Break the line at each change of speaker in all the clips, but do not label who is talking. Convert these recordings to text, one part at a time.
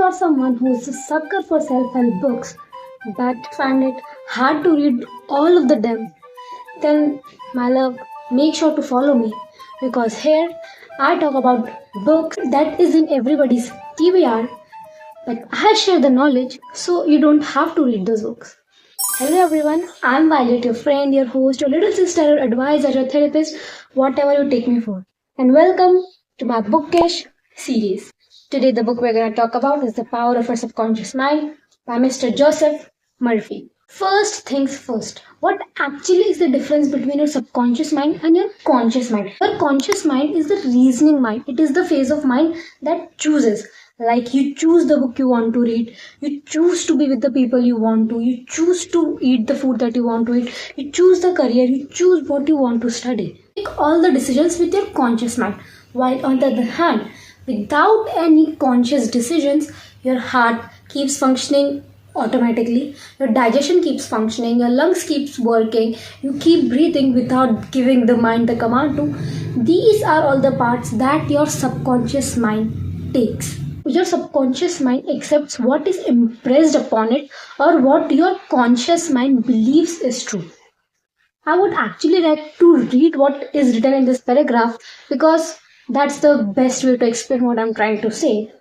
you are someone who is a sucker for self-help books but find it hard to read all of them, then my love, make sure to follow me because here I talk about books that is in everybody's TBR, but I share the knowledge so you don't have to read those books. Hello everyone, I'm Violet, your friend, your host, your little sister, your advisor, your therapist, whatever you take me for. And welcome to my Bookish series. Today the book we're going to talk about is The Power of Our Subconscious Mind by Mr. Joseph Murphy. First things first, what actually is the difference between your subconscious mind and your conscious mind? Your conscious mind is the reasoning mind. It is the phase of mind that chooses. Like you choose the book you want to read, you choose to be with the people you want to, you choose to eat the food that you want to eat, you choose the career, you choose what you want to study. Make all the decisions with your conscious mind. While on the other hand, without any conscious decisions, your heart keeps functioning automatically, your digestion keeps functioning, your lungs keeps working, you keep breathing without giving the mind the command to. These are all the parts that your subconscious mind takes. Your subconscious mind accepts what is impressed upon it or what your conscious mind believes is true. I would actually like to read what is written in this paragraph because that's the best way to explain what I'm trying to say.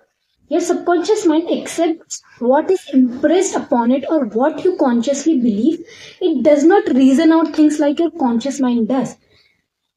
Your subconscious mind accepts what is impressed upon it or what you consciously believe. It does not reason out things like your conscious mind does.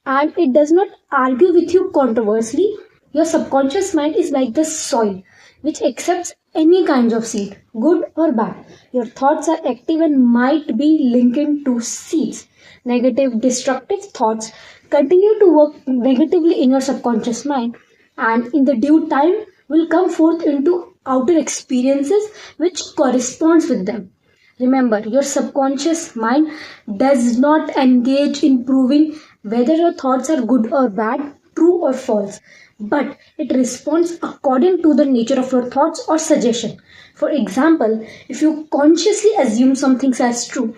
And it does not argue with you controversially. Your subconscious mind is like the soil, which accepts any kinds of seed, good or bad. Your thoughts are active and might be linked to seeds. Negative, destructive thoughts continue to work negatively in your subconscious mind, and in the due time will come forth into outer experiences which corresponds with them. Remember, your subconscious mind does not engage in proving whether your thoughts are good or bad, true or false, but it responds according to the nature of your thoughts or suggestion. For example, if you consciously assume something as true,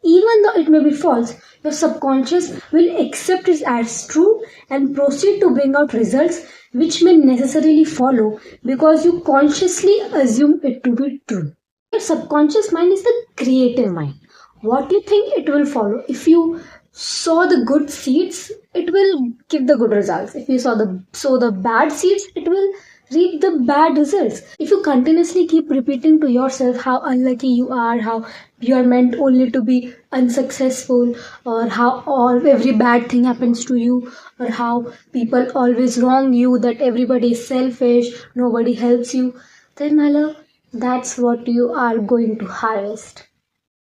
even though it may be false, your subconscious will accept it as true and proceed to bring out results which may necessarily follow because you consciously assume it to be true. Your subconscious mind is the creative mind. What you think it will follow. If you sow the good seeds, it will give the good results. If you sow the bad seeds, it will reap the bad results. If you continuously keep repeating to yourself how unlucky you are, how you are meant only to be unsuccessful, or how every bad thing happens to you, or how people always wrong you, that everybody is selfish, nobody helps you, then my love, that's what you are going to harvest.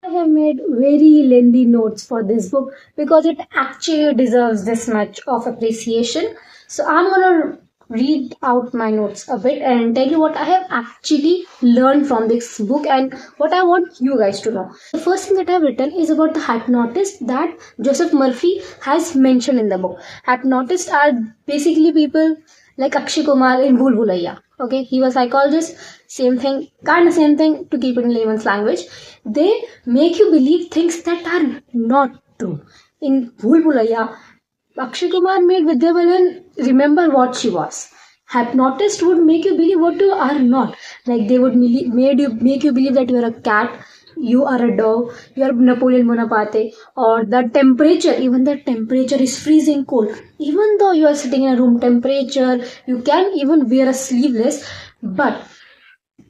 I have made very lengthy notes for this book because it actually deserves this much of appreciation. So I'm gonna read out my notes a bit and tell you what I have actually learned from this book and what I want you guys to know. The first thing that I have written is about the hypnotists that Joseph Murphy has mentioned in the book. Hypnotists are basically people like Akshay Kumar in Bhool Bhulaiya. Okay, he was psychologist, same thing to keep it in layman's language. They make you believe things that are not true. In Bhool Bhulaiya, Akshay Kumar made Vidya Balan remember what she was. Hypnotist would make you believe what you are not. Like they would make you believe that you are a cat, you are a dog, you are Napoleon Bonaparte, or the temperature, even the temperature is freezing cold. Even though you are sitting in a room temperature, you can even wear a sleeveless, but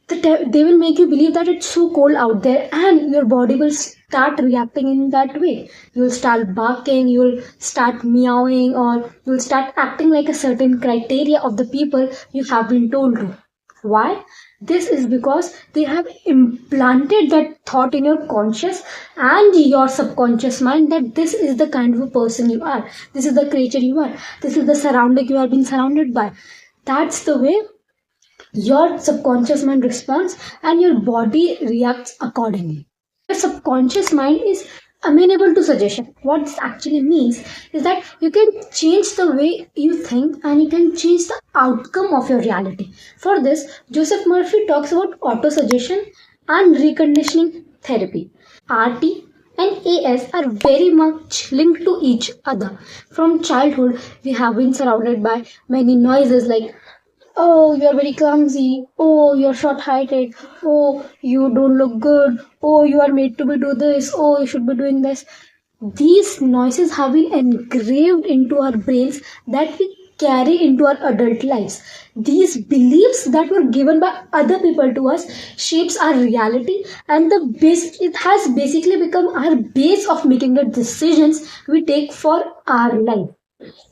they will make you believe that it's so cold out there and your body will start reacting in that way. You'll start barking, you'll start meowing, or you'll start acting like a certain criteria of the people you have been told to. Why? This is because they have implanted that thought in your conscious and your subconscious mind that this is the kind of a person you are. This is the creature you are. This is the surrounding you have been surrounded by. That's the way your subconscious mind responds and your body reacts accordingly. Your subconscious mind is amenable to suggestion. What this actually means is that you can change the way you think and you can change the outcome of your reality. For this, Joseph Murphy talks about auto-suggestion and reconditioning therapy. RT and AS are very much linked to each other. From childhood, we have been surrounded by many noises like Oh, you're very clumsy. Oh, you're short heighted. Oh, you don't look good. Oh, you are made to be do this. Oh, you should be doing this. These noises have been engraved into our brains that we carry into our adult lives. These beliefs that were given by other people to us shapes our reality, and the base it has basically become our base of making the decisions we take for our life.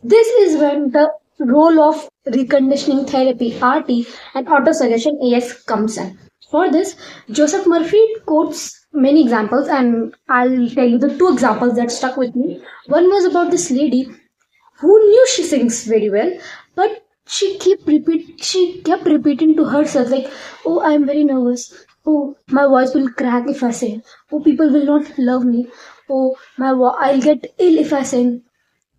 This is when the role of reconditioning therapy RT and autosuggestion AS comes in. For this, Joseph Murphy quotes many examples, and I'll tell you the two examples that stuck with me. One was about this lady who knew she sings very well, but she kept repeating to herself like, "Oh, I'm very nervous. Oh, my voice will crack if I sing. Oh, people will not love me. Oh, I'll get ill if I sing.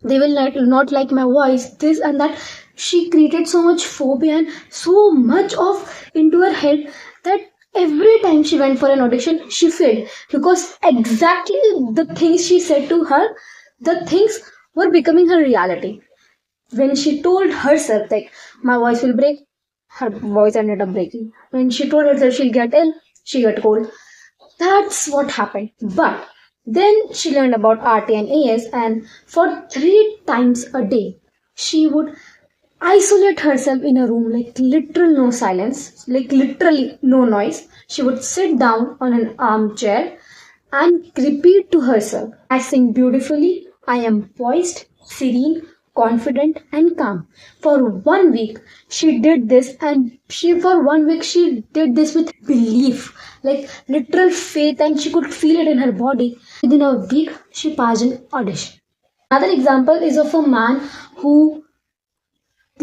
They will not like my voice, this and that." She created so much phobia and so much of into her head that every time she went for an audition she failed, because exactly the things she said to her, the things were becoming her reality. When she told herself like my voice will break, her voice ended up breaking. When she told herself she'll get ill, she got cold. That's what happened. But then she learned about RT and AS, and for 3 times a day, she would isolate herself in a room, like literal no silence, like literally no noise. She would sit down on an armchair and repeat to herself, "I sing beautifully, I am poised, serene, confident, and calm." For 1 week, she did this, and for 1 week, she did this with belief, like literal faith, and she could feel it in her body. Within a week, she passed an audition. Another example is of a man who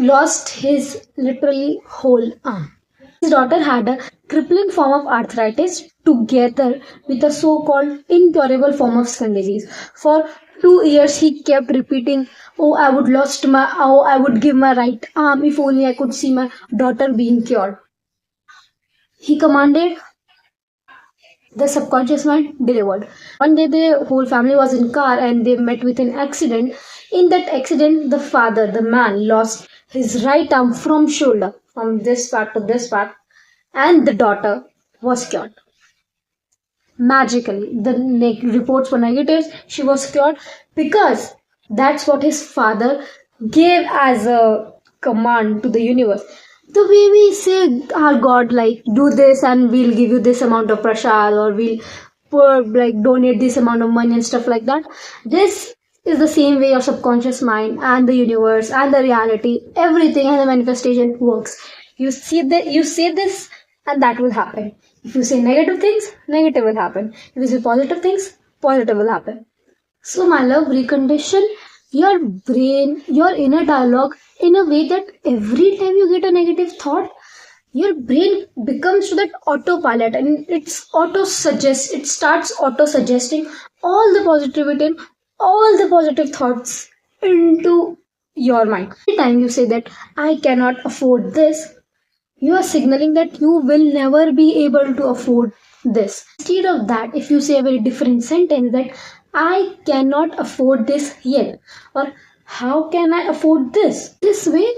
lost his literally whole arm. His daughter had a crippling form of arthritis together with a so-called incurable form of skin disease. For 2 years, he kept repeating, "Oh, I would give my right arm if only I could see my daughter being cured." He commanded, the subconscious mind delivered. One day, the whole family was in car and they met with an accident. In that accident, the father, the man, lost his right arm from shoulder, from this part to this part, and the daughter was cured. Magically, the reports were negative. She was cured because that's what his father gave as a command to the universe. The way we say our God, like, do this and we'll give you this amount of prasad, or we'll like donate this amount of money and stuff like that. This is the same way your subconscious mind and the universe and the reality, everything and the manifestation works. You say this and that will happen. If you say negative things, negative will happen. If you say positive things, positive will happen. So, my love, recondition your brain, your inner dialogue in a way that every time you get a negative thought, your brain becomes to that autopilot and it starts auto suggesting all the positivity and all the positive thoughts into your mind. Every time you say that I cannot afford this, you are signaling that you will never be able to afford this. Instead of that, if you say a very different sentence that I cannot afford this yet, or how can I afford this way,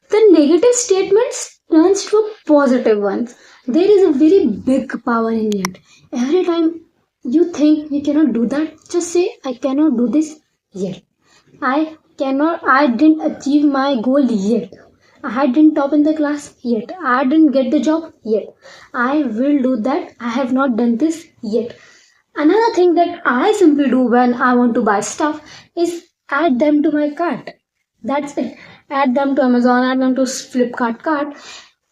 the negative statements turns to positive ones. There is a very big power in it. Every time you think you cannot do that, just say I cannot do this yet. I didn't achieve my goal yet. I didn't top in the class yet. I didn't get the job yet. I will do that. I have not done this yet. Another thing that I simply do when I want to buy stuff is add them to my cart. That's it. Add them to Amazon, add them to Flipkart cart,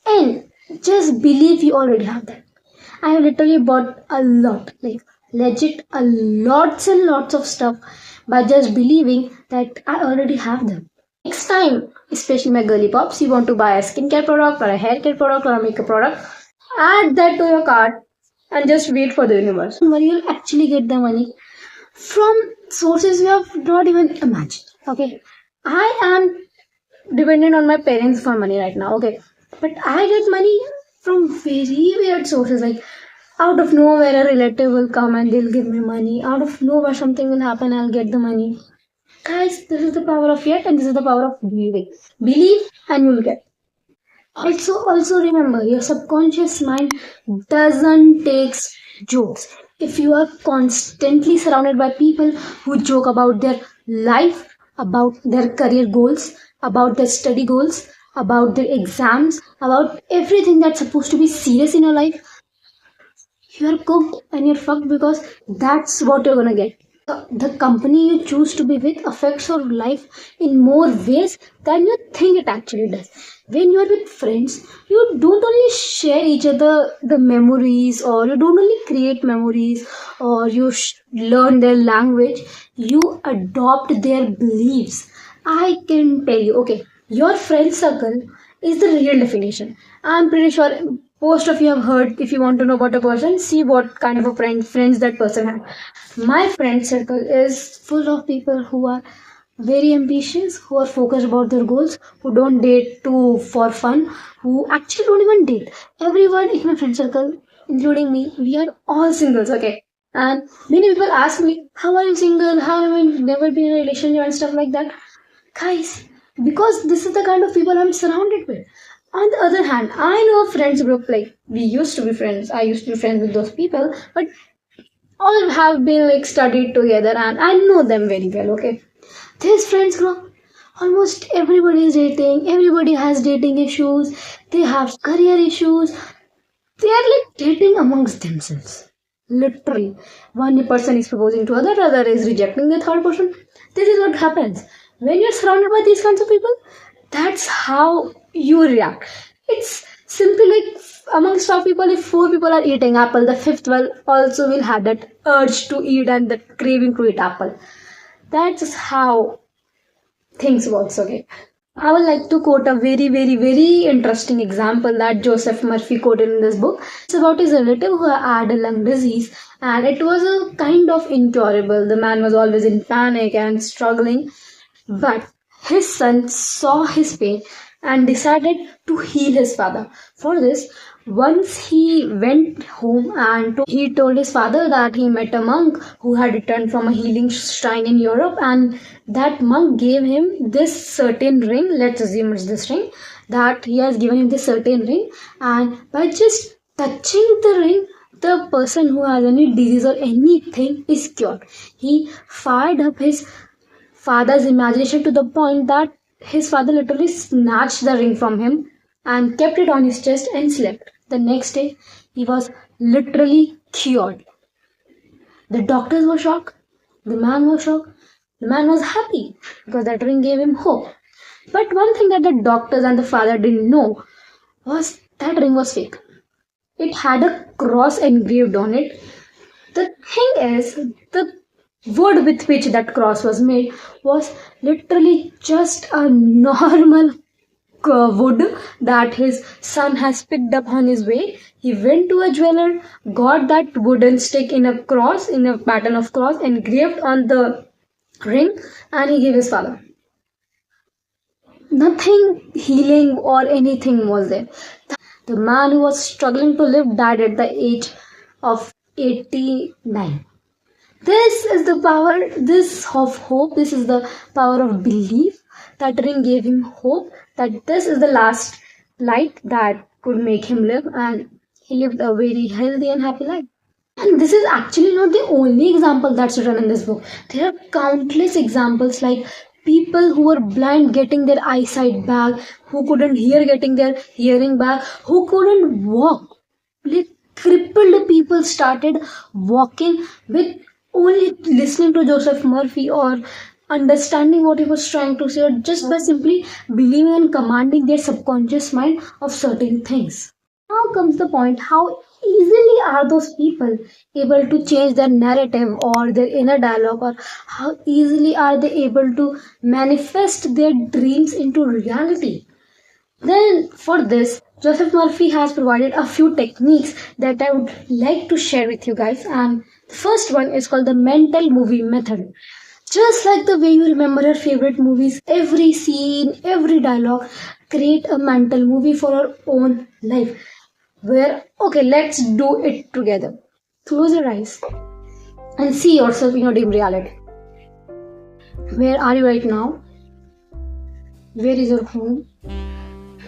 and just believe you already have that. I have literally bought a lot, like legit a lots and lots of stuff by just believing that I already have them. Next time, especially my girly pops, you want to buy a skincare product or a hair care product or a makeup product, add that to your cart and just wait for the universe. Where you'll actually get the money from sources you have not even imagined. Okay, I am dependent on my parents for money right now. Okay, but I get money from very weird sources, like out of nowhere a relative will come and they'll give me money. Out of nowhere something will happen, I'll get the money. Guys, this is the power of yet, and this is the power of believing. Believe and you'll get. Also remember, your subconscious mind doesn't take jokes. If you are constantly surrounded by people who joke about their life, about their career goals, about their study goals, about their exams, about everything that's supposed to be serious in your life, you're cooked and you're fucked, because that's what you're gonna get. The company you choose to be with affects your life in more ways than you think it actually does. When you're with friends, you don't only share each other the memories, or you don't only create memories, or you learn their language, you adopt their beliefs. I can tell you, okay, your friend circle is the real definition. I'm pretty sure most of you have heard, if you want to know about a person, see what kind of a friends that person has. My friend circle is full of people who are very ambitious, who are focused about their goals, who don't date to for fun, who actually don't even date. Everyone in my friend circle, including me, we are all singles, okay? And many people ask me, how are you single? How have you never been in a relationship and stuff like that? Guys, because this is the kind of people I'm surrounded with. On the other hand, I know a friends group, like we used to be friends. I used to be friends with those people, but all have been like studied together and I know them very well, okay? This friends group, almost everybody is dating, everybody has dating issues, they have career issues, they are like dating amongst themselves. Literally. One person is proposing to other is rejecting the third person. This is what happens. When you're surrounded by these kinds of people, that's how you react. It's simply like amongst five people, if four people are eating apple, the fifth one also will have that urge to eat and that craving to eat apple. That's how things works, okay? I would like to quote a very, very, very interesting example that Joseph Murphy quoted in this book. It's about his relative who had a lung disease, and it was a kind of incurable. The man was always in panic and struggling, but his son saw his pain and decided to heal his father. For this, once he went home and he told his father that he met a monk who had returned from a healing shrine in Europe, and that monk gave him this certain ring. Let's assume it's this ring, that he has given him this certain ring, and by just touching the ring, the person who has any disease or anything is cured. He fired up his father's imagination to the point that his father literally snatched the ring from him and kept it on his chest and slept. The next day, he was literally cured. The doctors were shocked. The man was shocked. The man was happy because that ring gave him hope. But one thing that the doctors and the father didn't know was that ring was fake. It had a cross engraved on it. The thing is, the wood with which that cross was made was literally just a normal wood that his son has picked up on his way. He went to a jeweler, got that wooden stick in a cross, in a pattern of cross, engraved on the ring, and he gave his father. Nothing healing or anything was there. The man who was struggling to live died at the age of 89. This is the power, this of hope, this is the power of belief. That ring gave him hope that this is the last light that could make him live, and he lived a very healthy and happy life. And this is actually not the only example that's written in this book. There are countless examples, like people who were blind getting their eyesight back, who couldn't hear getting their hearing back, who couldn't walk. Like crippled people started walking with only listening to Joseph Murphy, or understanding what he was trying to say, or just by simply believing and commanding their subconscious mind of certain things. Now comes the point, how easily are those people able to change their narrative or their inner dialogue, or how easily are they able to manifest their dreams into reality? Then, for this, Joseph Murphy has provided a few techniques that I would like to share with you guys. And the first one is called the mental movie method. Just like the way you remember your favorite movies, every scene, every dialogue, create a mental movie for our own life. Where, okay, let's do it together. Close your eyes and see yourself in your dream reality. Where are you right now? Where is your home?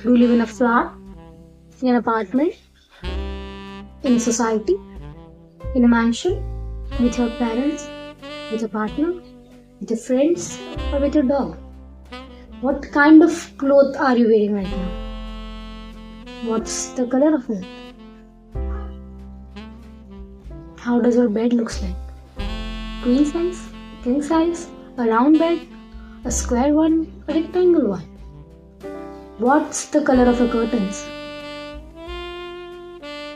Do you live in a flat, in an apartment, in a society, in a mansion, with your parents, with your partner, with your friends, or with your dog? What kind of clothes are you wearing right now? What's the color of it? How does your bed looks like? Queen size, king size, a round bed, a square one, a rectangle one? What's the color of your curtains?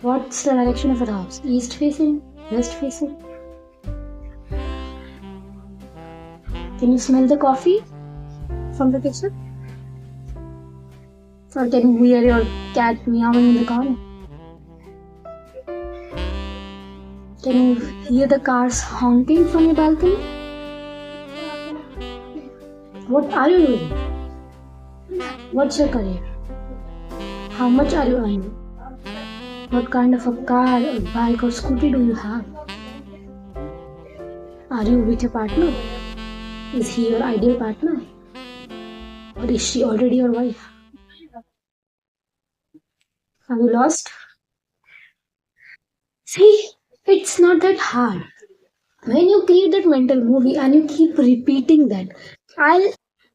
What's the direction of your house? East facing, west facing? Can you smell the coffee from the kitchen? Or can you hear your cat meowing in the corner? Can you hear the cars honking from your balcony? What are you doing? What's your career? How much are you earning? What kind of a car, or bike or scooty do you have? Are you with your partner? Is he your ideal partner? Or is she already your wife? Are you lost? See, it's not that hard. When you create that mental movie and you keep repeating that, I'll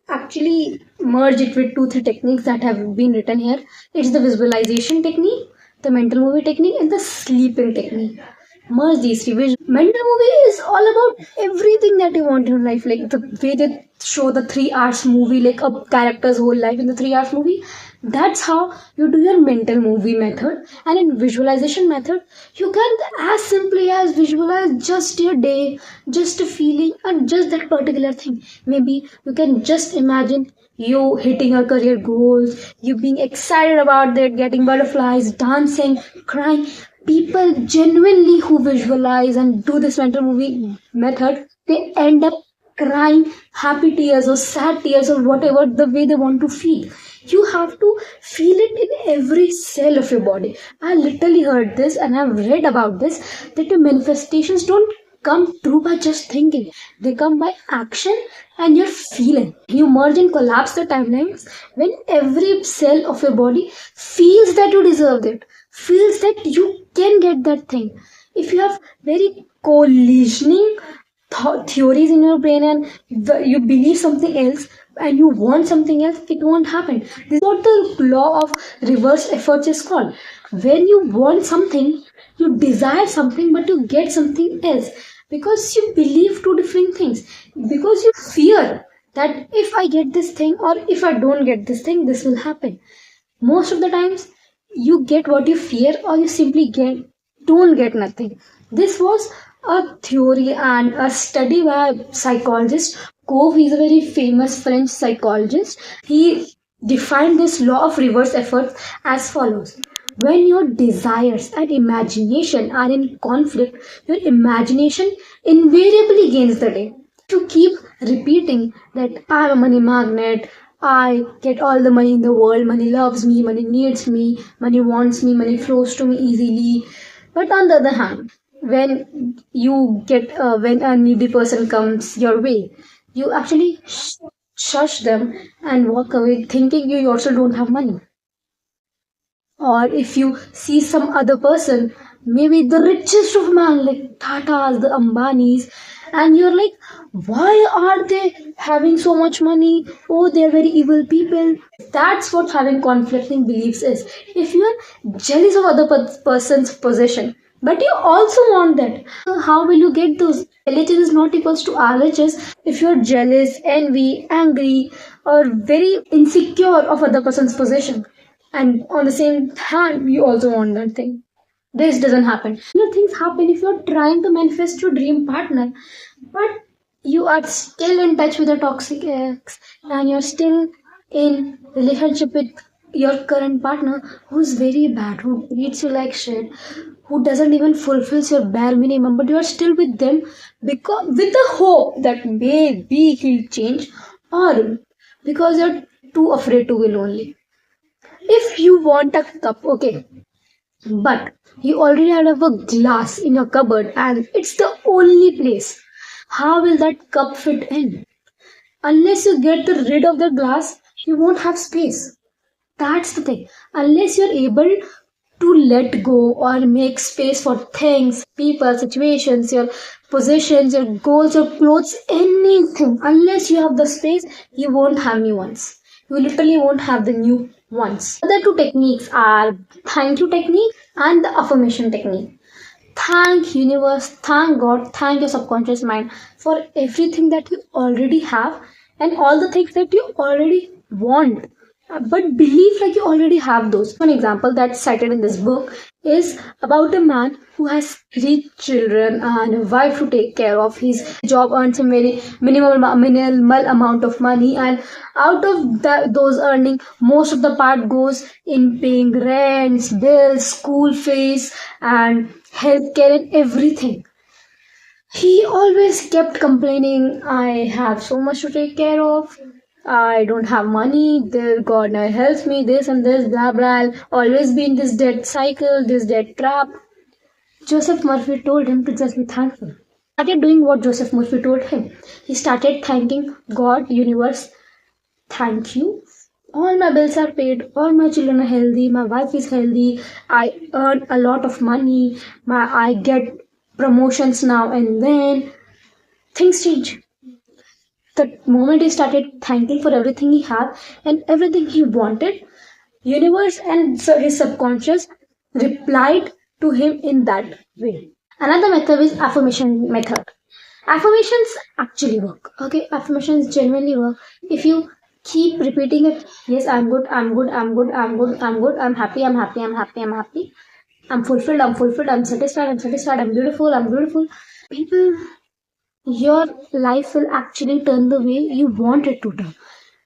actually merge it with two, three techniques that have been written here. It's the visualization technique, the mental movie technique, and the sleeping technique. Merge these three. Mental movie is all about everything that you want in life, like the way they show the 3 hours movie, like a character's whole life in the 3 hours movie. That's how you do your mental movie method. And in visualization method, you can as simply as visualize just your day, just a feeling, and just that particular thing. Maybe you can just imagine you hitting your career goals, you being excited about that, getting butterflies, dancing, crying. People genuinely who visualize and do this mental movie method, they end up crying happy tears or sad tears or whatever the way they want to feel. You have to feel it in every cell of your body. I literally heard this and I've read about this, that your manifestations don't come true by just thinking. They come by action and your feeling. You merge and collapse the timelines when every cell of your body feels that you deserve it, feels that you can get that thing. If you have very collisioning theories in your brain and you believe something else and you want something else, it won't happen. This is what the law of reverse efforts is called. When you want something, you desire something, but you get something else because you believe two different things. Because you fear that if I get this thing or if I don't get this thing, this will happen. Most of the times, you get what you fear, or you simply don't get nothing. This was a theory and a study by psychologist Cove. He's a very famous French psychologist. He defined this law of reverse effort as follows. When your desires and imagination are in conflict, your imagination invariably gains the day. To keep repeating that I'm a money magnet, I get all the money in the world, money loves me, money needs me, money wants me, money flows to me easily. But on the other hand, when a needy person comes your way, you actually shush them and walk away thinking you yourself don't have money. Or if you see some other person, maybe the richest of man, like Tatas, the Ambanis, and you're like, why are they having so much money? Oh, they're very evil people. That's what having conflicting beliefs is. If you're jealous of other person's possession, but you also want that, how will you get those? LHS is not equals to RHS. If you're jealous, envy, angry, or very insecure of other person's possession, and on the same hand you also want that thing, this doesn't happen. Things happen if you're trying to manifest your dream partner, but you are still in touch with a toxic ex and you're still in relationship with your current partner who's very bad, who treats you like shit, who doesn't even fulfills your bare minimum, but you are still with them because with the hope that maybe he'll change, or because you're too afraid to be lonely. If you want a cup, okay, but you already have a glass in your cupboard and it's the only place, how will that cup fit in? Unless you get rid of the glass, you won't have space. That's the thing. Unless you're able to let go or make space for things, people, situations, your possessions, your goals, your clothes, anything. Unless you have the space, you won't have new ones. You literally won't have the new ones. The other two techniques are thank you technique and the affirmation technique. Thank universe, thank God, thank your subconscious mind for everything that you already have and all the things that you already want. But believe like you already have those. One example that's cited in this book is about a man who has three children and a wife to take care of. His job earns him very minimal amount of money, and out of those earning, most of the part goes in paying rents, bills, school fees, and healthcare and everything. He always kept complaining, I have so much to take care of. I don't have money. God now helps me. This and this, blah blah. I'll always be in this debt cycle, this debt trap. Joseph Murphy told him to just be thankful. He started doing what Joseph Murphy told him. He started thanking God, universe. Thank you. All my bills are paid. All my children are healthy. My wife is healthy. I earn a lot of money. I get promotions now and then. Things change. The moment he started thanking for everything he had and everything he wanted, universe and so his subconscious replied to him in that way. Another method is affirmation method. Affirmations actually work. Okay, affirmations genuinely work. If you keep repeating it, yes, I'm good, I'm good, I'm good, I'm good, I'm good, I'm happy, I'm happy, I'm happy, I'm happy, I'm fulfilled, I'm satisfied, I'm beautiful, I'm beautiful. People, your life will actually turn the way you want it to turn.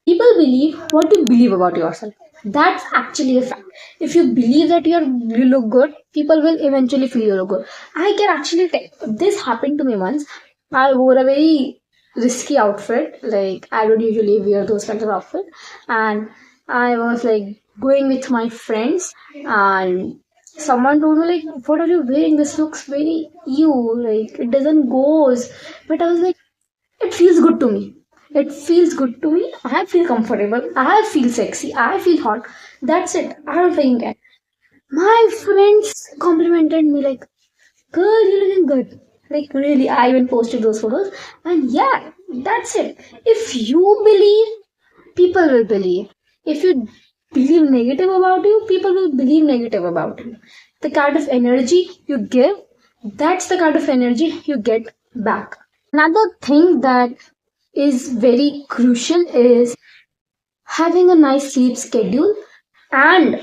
People believe what you believe about yourself. That's actually a fact. If you believe that you look good, people will eventually feel you look good. I can actually tell. This happened to me once. I wore a very risky outfit. Like I don't usually wear those kinds of outfit, and I was like going with my friends, and someone told me like, "What are you wearing? This looks very you. Like it doesn't goes." But I was like, it feels good to me. It feels good to me. I feel comfortable. I feel sexy. I feel hot. That's it. I don't think it. My friends complimented me like, girl, you're looking good. Like really, I even posted those photos. And yeah, that's it. If you believe, people will believe. If you believe negative about you, people will believe negative about you. The kind of energy you give, that's the kind of energy you get back. Another thing that is very crucial is having a nice sleep schedule and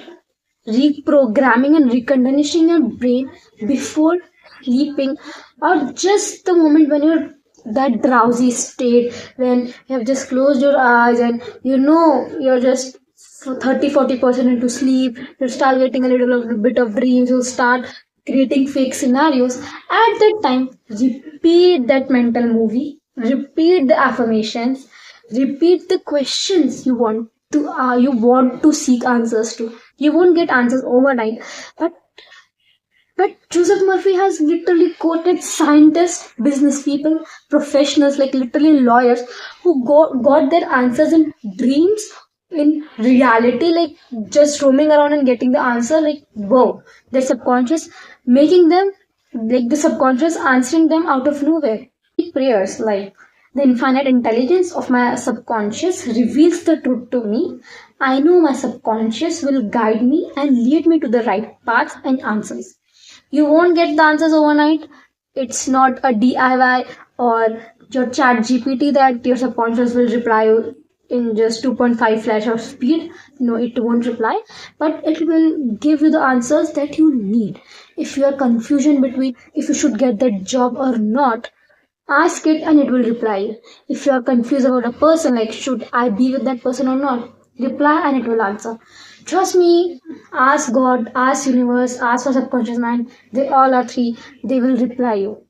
reprogramming and reconditioning your brain before sleeping, or just the moment when you're that drowsy state when you have just closed your eyes and you know you're just 30-40% into sleep. You start getting a little bit of dreams. You start creating fake scenarios. At that time, repeat that mental movie, repeat the affirmations, repeat the questions you want to seek answers to. You won't get answers overnight, but Joseph Murphy has literally quoted scientists, business people, professionals, like literally lawyers, who got their answers in dreams, in reality, like just roaming around and getting the answer, like, whoa, their subconscious making them, like the subconscious answering them out of nowhere. Prayers like, the infinite intelligence of my subconscious reveals the truth to me. I know my subconscious will guide me and lead me to the right path and answers. You won't get the answers overnight. It's not a DIY or your chat GPT that your subconscious will reply you in just 2.5 flash of speed. No, it won't reply, but it will give you the answers that you need. If you are confusion between if you should get that job or not, ask it and it will reply you. If you are confused about a person, like should I be with that person or not, reply and it will answer. Trust me, ask God, ask universe, ask for subconscious mind. They all are three. They will reply you.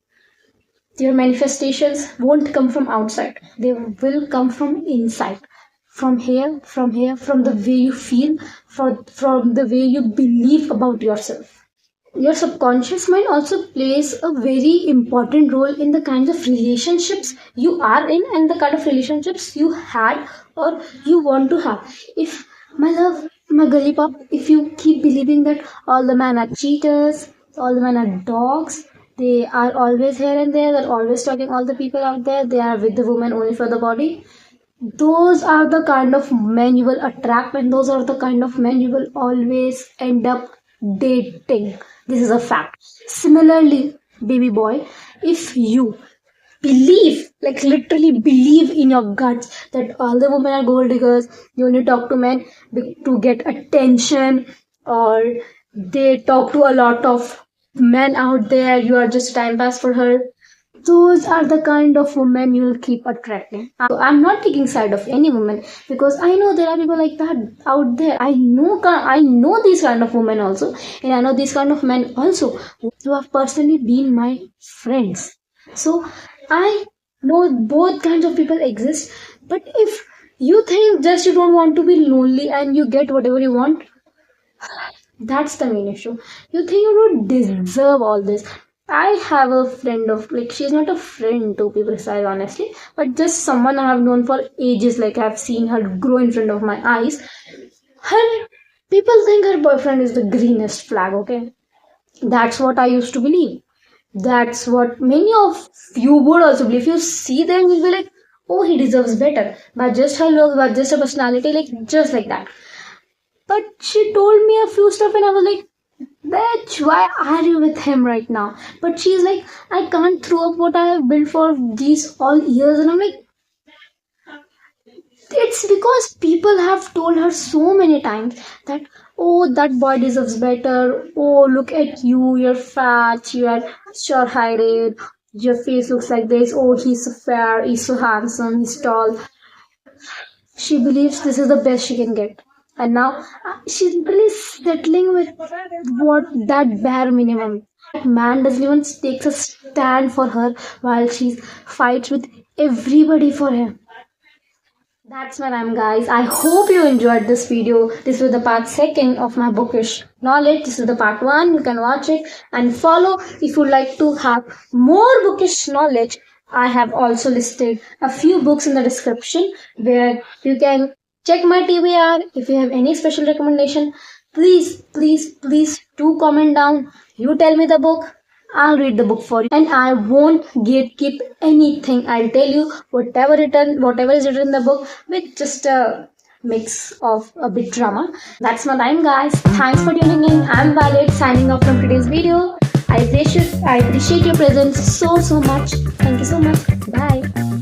Your manifestations won't come from outside. They will come from inside. From here, from the way you feel, from the way you believe about yourself. Your subconscious mind also plays a very important role in the kinds of relationships you are in and the kind of relationships you had or you want to have. If my love, My gully pop, if you keep believing that all the men are cheaters, all the men are dogs, they are always here and there, they're always talking all the people out there, they are with the woman only for the body. Those are the kind of men you will attract, and those are the kind of men you will always end up dating. This is a fact. Similarly, baby boy, if you believe, like literally believe in your guts that all the women are gold diggers, you only talk to men to get attention, or they talk to a lot of men out there, you are just time pass for her, those are the kind of women you'll keep attracting. I'm not taking side of any woman, because I know there are people like that out there. I know these kind of women also, and I know these kind of men also who have personally been my friends. So I know both kinds of people exist. But if you think just you don't want to be lonely and you get whatever you want, that's the main issue. You think you don't deserve all this. I have a friend of, like, she's not a friend to be precise, honestly, but just someone I have known for ages. Like, I've seen her grow in front of my eyes. Her People think her boyfriend is the greenest flag, okay? That's what I used to believe. That's what many of you would also believe. If you see them, you'll be like, oh, he deserves better. But just her look, but just her personality, like, just like that. But she told me a few stuff, and I was like, bitch, why are you with him right now? But she's like, I can't throw up what I have built for these all years. And I'm like, it's because people have told her so many times that, oh, that boy deserves better. Oh, look at you, you're fat, you are sure heighted, your face looks like this. Oh, he's so fair, he's so handsome, he's tall. She believes this is the best she can get. And now she's really settling with what, that bare minimum. That man doesn't even take a stand for her while she fights with everybody for him. That's where I'm, guys. I hope you enjoyed this video. This was the part second of my bookish knowledge. This is the part one. You can watch it and follow if you like to have more bookish knowledge. I have also listed a few books in the description where you can check my TBR. If you have any special recommendation, please do comment down. You tell me the book. I'll read the book for you, and I won't gatekeep anything. I'll tell you whatever is written in the book, with just a mix of a bit drama. That's my time, guys. Thanks for tuning in. I'm Valid, signing off from today's video. I appreciate your presence so much. Thank you so much. Bye.